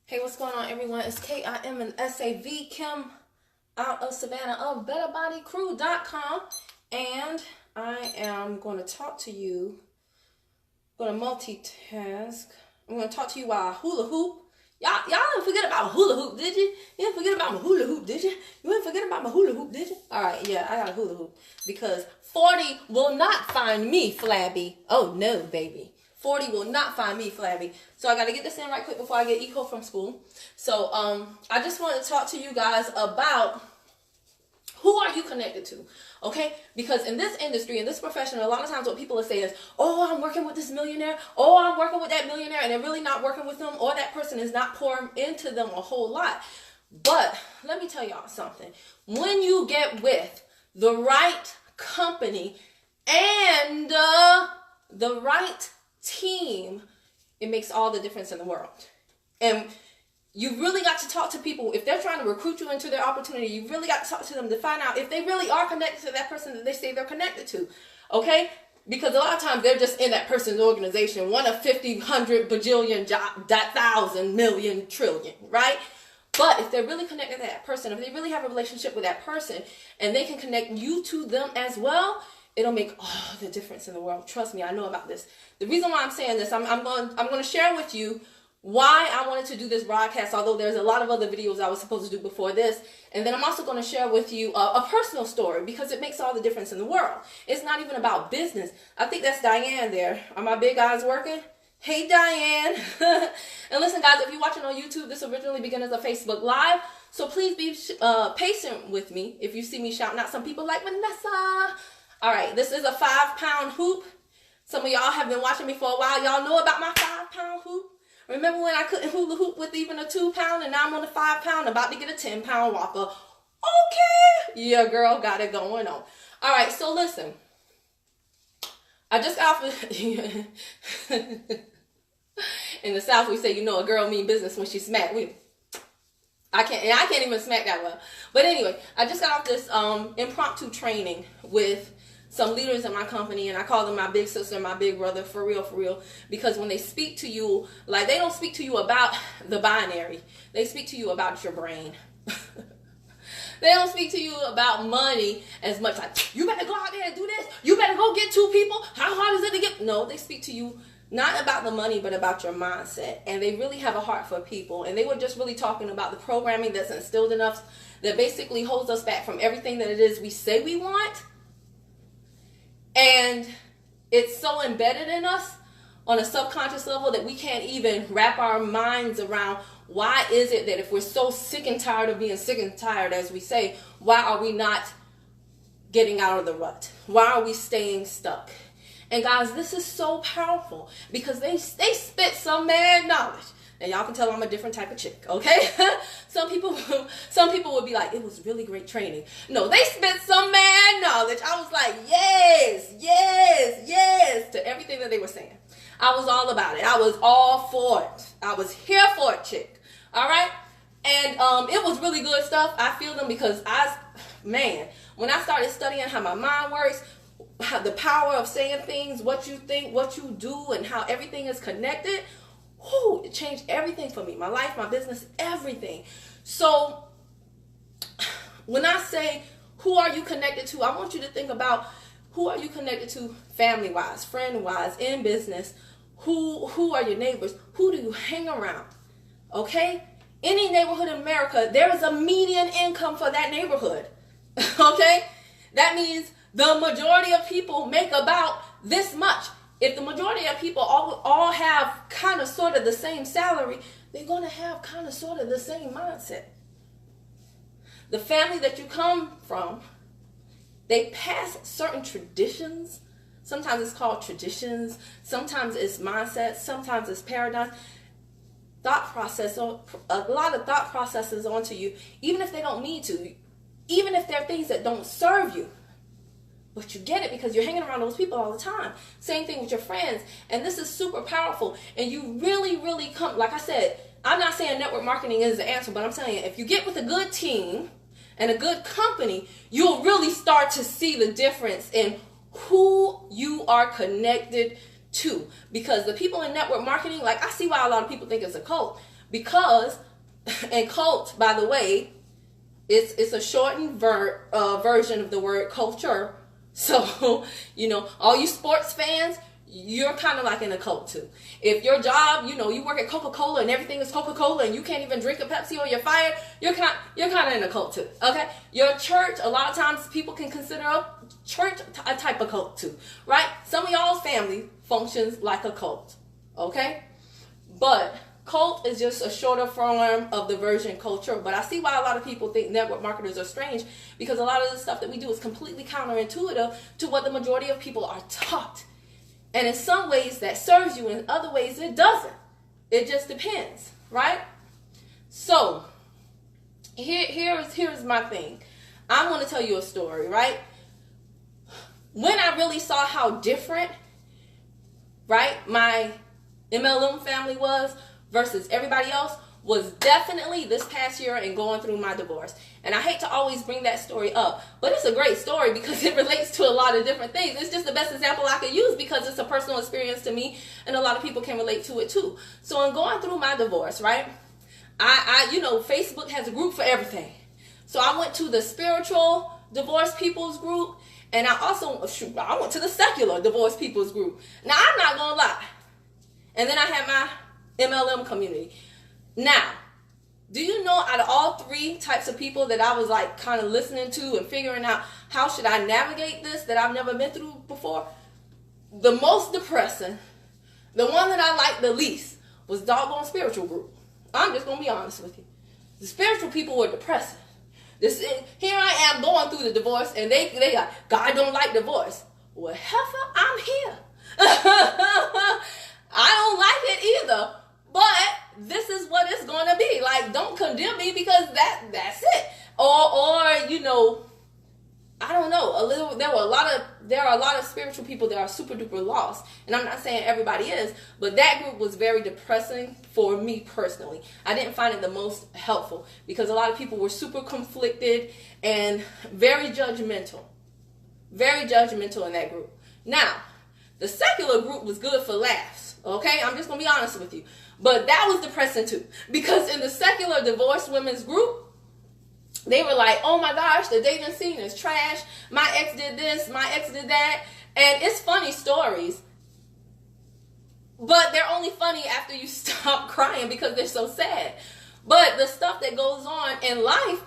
Hey, what's going on, everyone? It's Kim and SAV Kim out of Savannah of BetterBodyCrew.com, and I am going to talk to you. I'm going to multitask. I'm going to talk to you while I hula hoop. Y'all didn't forget about my hula hoop, did you? You didn't forget about my hula hoop, did you? You didn't forget about my hula hoop, did you? All right, yeah, I got a hula hoop because 40 will not find me flabby. Oh no, baby. 40 will not find me flabby. So I got to get this in right quick before I get eco from school. So I just wanted to talk to you guys about who are you connected to, okay? Because in this industry, in this profession, a lot of times what people are saying is, oh, I'm working with this millionaire. Oh, I'm working with that millionaire. And they're really not working with them, or that person is not pouring into them a whole lot. But let me tell y'all something. When you get with the right company and the right team, it makes all the difference in the world. And you really got to talk to people. If they're trying to recruit you into their opportunity, you really got to talk to them to find out if they really are connected to that person that they say they're connected to. Okay? Because a lot of times they're just in that person's organization, one of 50, 100, bajillion, thousand, million, trillion, right? But if they're really connected to that person, if they really have a relationship with that person, and they can connect you to them as well, it'll make all the difference in the world. Trust me, I know about this. The reason why I'm saying this, I'm going to share with you why I wanted to do this broadcast, although there's a lot of other videos I was supposed to do before this. And then I'm also going to share with you a personal story, because it makes all the difference in the world. It's not even about business. I think that's Diane there. Are my big eyes working? Hey, Diane. And listen, guys, if you're watching on YouTube, this originally began as a Facebook Live. So please be patient with me if you see me shouting out some people like Vanessa. All right, this is a 5-pound hoop. Some of y'all have been watching me for a while. Y'all know about my 5-pound hoop. Remember when I couldn't hula hoop with even a 2-pound, and now I'm on a 5-pound, about to get a 10-pound whopper. Okay. Yeah, girl, got it going on. All right, so listen. I just got off in the South, we say, you know, a girl mean business when she's smacked. I can't even smack that well. But anyway, I just got off this impromptu training with some leaders in my company, and I call them my big sister and my big brother, for real, because when they speak to you, like, they don't speak to you about the binary. They speak to you about your brain. They don't speak to you about money as much, like, you better go out there and do this. You better go get 2 people. How hard is it to get? No, they speak to you not about the money, but about your mindset. And they really have a heart for people. And they were just really talking about the programming that's instilled in us that basically holds us back from everything that it is we say we want. And it's so embedded in us on a subconscious level that we can't even wrap our minds around, why is it that if we're so sick and tired of being sick and tired, as we say, why are we not getting out of the rut? Why are we staying stuck? And guys, this is so powerful, because they spit some mad knowledge. And y'all can tell I'm a different type of chick, okay? Some people would be like, it was really great training. No, they spit some mad knowledge. I was like, yes to everything that they were saying. I was all about it. I was all for it. I was here for it, chick. All right? And it was really good stuff. I feel them because when I started studying how my mind works, how the power of saying things, what you think, what you do, and how everything is connected, it changed everything for me. My life, my business, everything. So when I say, who are you connected to? I want you to think about, who are you connected to family-wise, friend-wise, in business? Who are your neighbors? Who do you hang around? Okay? Any neighborhood in America, there is a median income for that neighborhood. Okay? That means the majority of people make about this much. If the majority of people all have kind of sort of the same salary, they're going to have kind of sort of the same mindset. The family that you come from, they pass certain traditions. Sometimes it's called traditions. Sometimes it's mindsets. Sometimes it's paradigms. Thought process, a lot of thought processes onto you, even if they don't need to, even if they're things that don't serve you. But you get it because you're hanging around those people all the time. Same thing with your friends. And this is super powerful. And you really come, like I said, I'm not saying network marketing is the answer, but I'm telling you, if you get with a good team and a good company, you'll really start to see the difference in who you are connected to. Because the people in network marketing, like, I see why a lot of people think it's a cult. because, and cult, by the way, it's a shortened version of the word culture. So, all you sports fans, you're kind of like in a cult too. If your job, you work at Coca-Cola and everything is Coca-Cola and you can't even drink a Pepsi or you're fired, you're kind of in a cult too. Okay? Your church, a lot of times people can consider a church a type of cult too, right? Some of y'all's family functions like a cult. Okay? But cult is just a shorter form of the version culture. But I see why a lot of people think network marketers are strange, because a lot of the stuff that we do is completely counterintuitive to what the majority of people are taught. And in some ways that serves you, in other ways it doesn't. It just depends, right? So here's my thing. I want to tell you a story, right? When I really saw how different, right, my MLM family was versus everybody else was definitely this past year and going through my divorce. And I hate to always bring that story up, but it's a great story because it relates to a lot of different things. It's just the best example I could use because it's a personal experience to me and a lot of people can relate to it too. So in going through my divorce, right, I Facebook has a group for everything. So I went to the spiritual divorce people's group, and I went to the secular divorce people's group. Now, I'm not going to lie. And then I had my MLM community. Now, do you know, out of all three types of people that I was like kind of listening to and figuring out how should I navigate this that I've never been through before, the most depressing, the one that I liked the least was doggone spiritual group. I'm just going to be honest with you. The spiritual people were depressing. Here I am going through the divorce, and they like, God don't like divorce. Well, heifer, I'm here. I don't like it either, but this is what it's going to be. Like, don't condemn me because that's it. Or I don't know. There are a lot of spiritual people that are super duper lost, and I'm not saying everybody is, but that group was very depressing for me personally. I didn't find it the most helpful because a lot of people were super conflicted and very judgmental in that group. Now, the secular group was good for laughs. Okay, I'm just gonna be honest with you, but that was depressing too, because in the secular divorced women's group, they were like, oh my gosh, the dating scene is trash. My ex did this, my ex did that. And it's funny stories, but they're only funny after you stop crying because they're so sad. But the stuff that goes on in life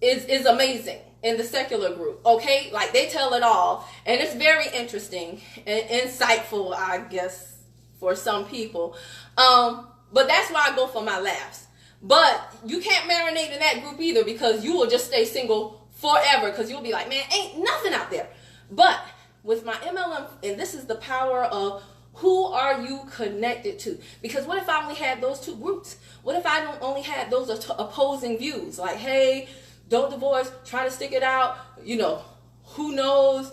is amazing in the secular group, okay? Like, they tell it all. And it's very interesting and insightful, I guess, for some people. But that's why I go for my laughs. But you can't marinate in that group either, because you will just stay single forever, because you'll be like, man, ain't nothing out there. But with my MLM, and this is the power of who are you connected to? Because what if I only had those two groups? What if I don't only had those opposing views? Like, hey, don't divorce, try to stick it out. Who knows?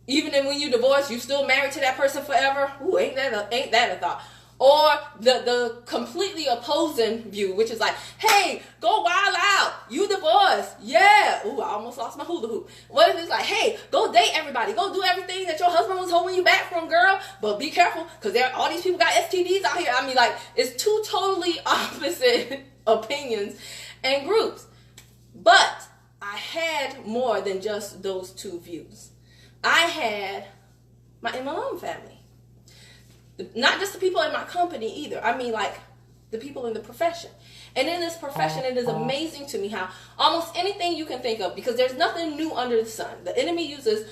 Even when you divorce, you still married to that person forever. Ooh, ain't that a thought? Or the completely opposing view, which is like, hey, go wild out. You divorced. Yeah. Ooh, I almost lost my hula hoop. What if it's like, hey, go date everybody. Go do everything that your husband was holding you back from, girl. But be careful, because all these people got STDs out here. I mean, like, it's two totally opposite opinions and groups. But I had more than just those two views. I had my MLM family. Not just the people in my company either. I mean, like, the people in the profession. And in this profession, it is amazing to me how almost anything you can think of, because there's nothing new under the sun. The enemy uses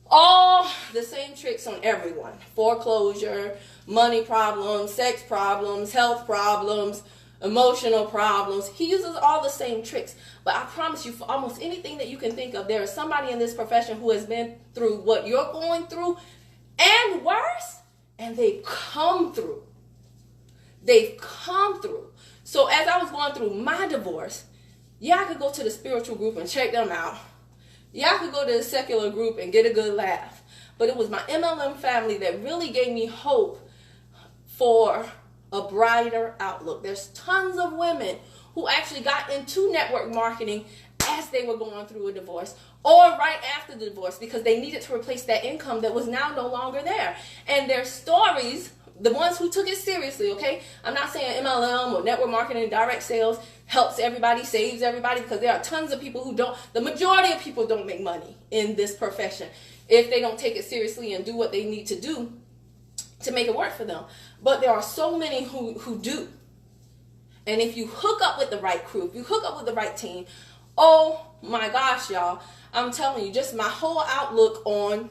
all the same tricks on everyone. Foreclosure, money problems, sex problems, health problems, emotional problems. He uses all the same tricks. But I promise you, for almost anything that you can think of, there is somebody in this profession who has been through what you're going through and worse. And they've come through. They've come through. So as I was going through my divorce, yeah, I could go to the spiritual group and check them out. Yeah, I could go to the secular group and get a good laugh. But it was my MLM family that really gave me hope for a brighter outlook. There's tons of women who actually got into network marketing as they were going through a divorce, or right after the divorce, because they needed to replace that income that was now no longer there. And their stories the ones who took it seriously, okay? I'm not saying MLM or network marketing, direct sales helps everybody, saves everybody, because there are tons of people who don't, the majority of people don't make money in this profession if they don't take it seriously and do what they need to do to make it work for them. But there are so many who do. And if you hook up with the right crew, if you hook up with the right team, oh my gosh, y'all, I'm telling you, just my whole outlook on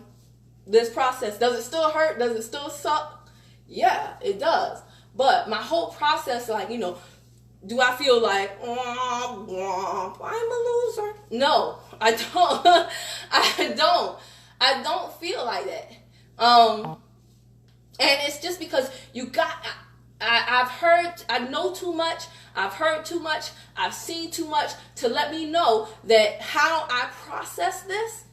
this process. Does it still hurt? Does it still suck? Yeah, it does. But my whole process, like, you know, do I feel like, oh, I'm a loser? No, I don't. I don't feel like that. And it's just because I know too much, I've heard too much, I've seen too much to let me know that how I process this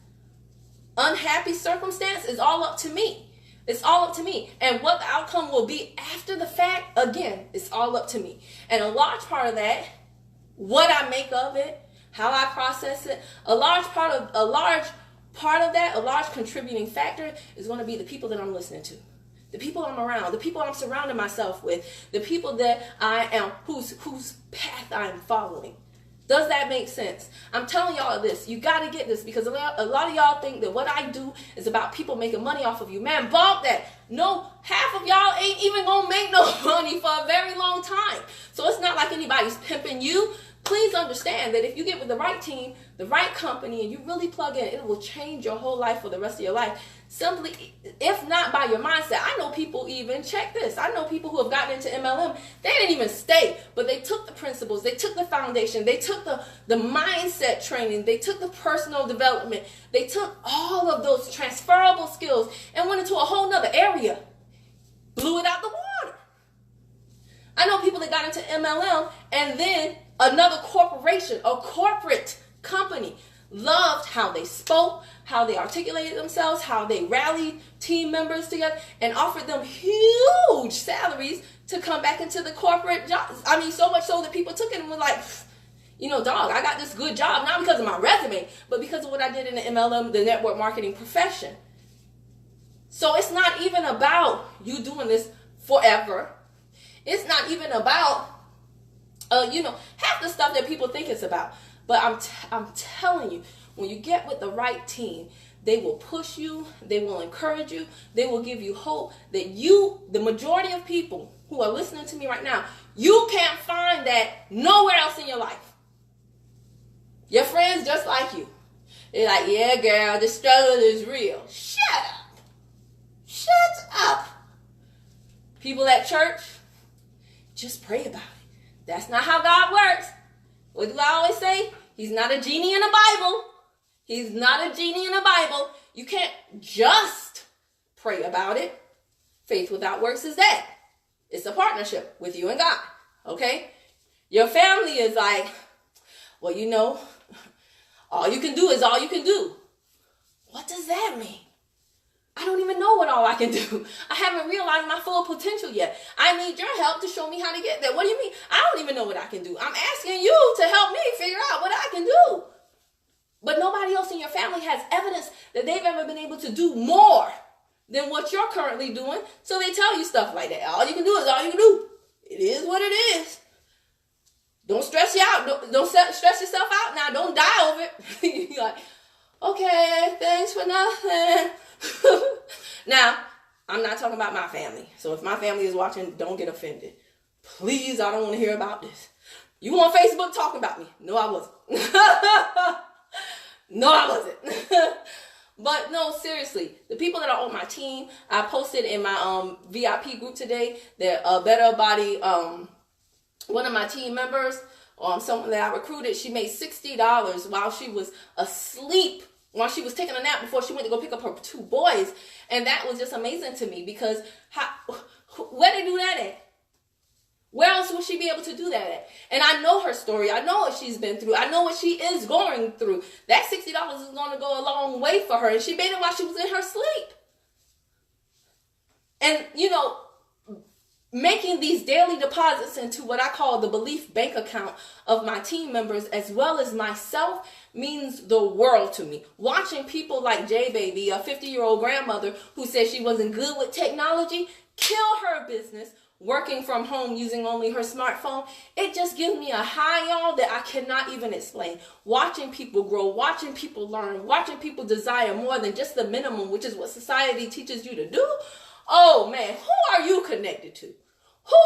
unhappy circumstance is all up to me. It's all up to me. And what the outcome will be after the fact, again, it's all up to me. And a large part of that, what I make of it, how I process it, a large contributing factor is going to be the people that I'm listening to. The people I'm around, the people I'm surrounding myself with, the people that I am, whose path I'm following. Does that make sense? I'm telling y'all this. You got to get this, because a lot of y'all think that what I do is about people making money off of you. Man, bump that. No, half of y'all ain't even going to make no money for a very long time. So it's not like anybody's pimping you. Please understand that if you get with the right team, the right company, and you really plug in, it will change your whole life for the rest of your life. Simply, if not by your mindset. I know people even, check this, I know people who have gotten into MLM, they didn't even stay, but they took the principles, they took the foundation, they took the mindset training, they took the personal development, they took all of those transferable skills and went into a whole nother area, blew it out the water. I know people that got into MLM and then another corporation, a corporate company, loved how they spoke, how they articulated themselves, how they rallied team members together, and offered them huge salaries to come back into the corporate job. I mean, so much so that people took it and were like, you know, dog, I got this good job, not because of my resume, but because of what I did in the MLM, the network marketing profession. So it's not even about you doing this forever. It's not even about, half the stuff that people think it's about. But I'm telling you, when you get with the right team, they will push you, they will encourage you, they will give you hope that you, the majority of people who are listening to me right now, you can't find that nowhere else in your life. Your friends just like you. They're like, yeah, girl, the struggle is real. Shut up. Shut up. People at church, just pray about it. That's not how God works. What do I always say? He's not a genie in a Bible. He's not a genie in a Bible. You can't just pray about it. Faith without works is dead. It's a partnership with you and God. Okay? Your family is like, well, you know, all you can do is all you can do. What does that mean? I don't even know what all I can do. I haven't realized my full potential yet. I need your help to show me how to get there. What do you mean? I don't even know what I can do. I'm asking you to help me figure out what I can do. But nobody else in your family has evidence that they've ever been able to do more than what you're currently doing. So they tell you stuff like that. All you can do is all you can do. It is what it is. Don't stress you out. Don't stress yourself out now. Don't die over it. You're like, okay, thanks for nothing. Now, I'm not talking about my family. So if my family is watching, don't get offended. Please, I don't want to hear about this. You on Facebook talking about me? No, I wasn't. No, I wasn't. But no, seriously, the people that are on my team, I posted in my VIP group today that one of my team members, someone that I recruited, she made $60 while she was asleep, while she was taking a nap before she went to go pick up her 2 boys. And that was just amazing to me, because where they do that at? Where else would she be able to do that at? And I know her story. I know what she's been through. I know what she is going through. That $60 is going to go a long way for her. And she made it while she was in her sleep. And, you know, making these daily deposits into what I call the belief bank account of my team members as well as myself means the world to me. Watching people like J Baby, a 50-year-old grandmother who said she wasn't good with technology, kill her business, working from home using only her smartphone. It just gives me a high, y'all, that I cannot even explain. Watching people grow, watching people learn, watching people desire more than just the minimum, which is what society teaches you to do. Oh man, who are you connected to? Who?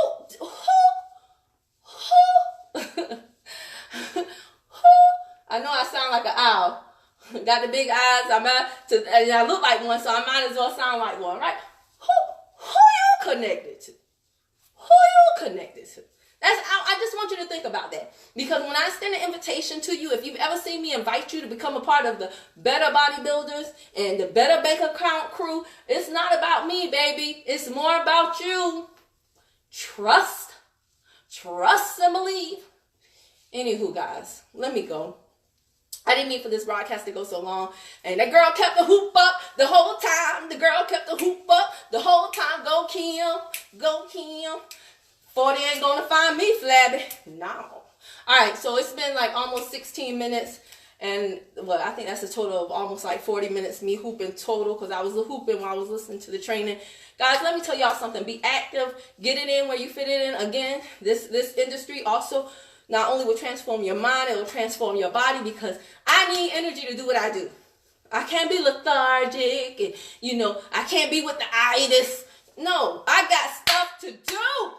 I know I sound like an owl. Got the big eyes. And I look like one, so I might as well sound like one, right? Who you connected to? Who you connected to? I just want you to think about that. Because when I extend an invitation to you, if you've ever seen me invite you to become a part of the Better Bodybuilders and the Better Bank Account crew, it's not about me, baby. It's more about you. Trust and believe. Anywho, guys, let me go. I didn't mean for this broadcast to go so long. And that girl kept the hoop up the whole time. The girl kept the hoop up the whole time. Go Kim. Go Kim. 40 ain't gonna find me flabby. No. All right, so it's been like almost 16 minutes. And, well, I think that's a total of almost like 40 minutes me hooping total, because I was hooping while I was listening to the training. Guys, let me tell y'all something. Be active. Get it in where you fit it in. Again, this industry also not only will transform your mind, it will transform your body, because I need energy to do what I do. I can't be lethargic and, I can't be with the itis. No, I got stuff to do.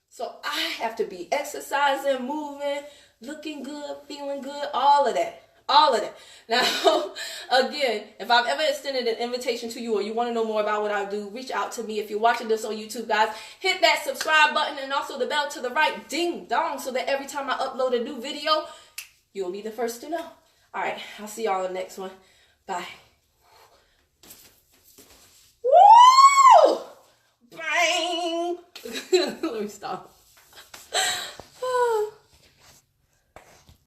So I have to be exercising, moving, looking good, feeling good, all of that. All of that. Now, again, if I've ever extended an invitation to you or you want to know more about what I do, reach out to me. If you're watching this on YouTube, guys, hit that subscribe button and also the bell to the right, ding dong, so that every time I upload a new video, you'll be the first to know. All right, I'll see y'all in the next one. Bye. Woo! Bang! Let me stop.